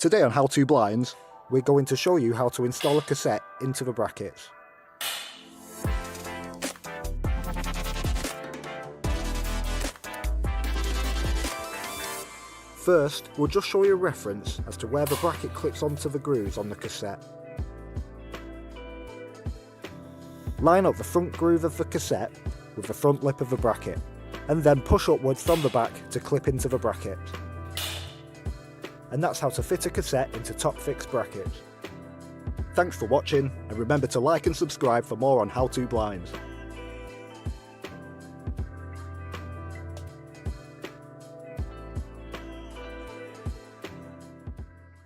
Today on How To Blinds, we're going to show you how to install a cassette into the brackets. First, we'll just show you a reference as to where the bracket clips onto the grooves on the cassette. Line up the front groove of the cassette with the front lip of the bracket, and then push upwards from the back to clip into the bracket. And that's how to fit a cassette into top fix brackets. Thanks for watching, and remember to like and subscribe for more on How To Blinds.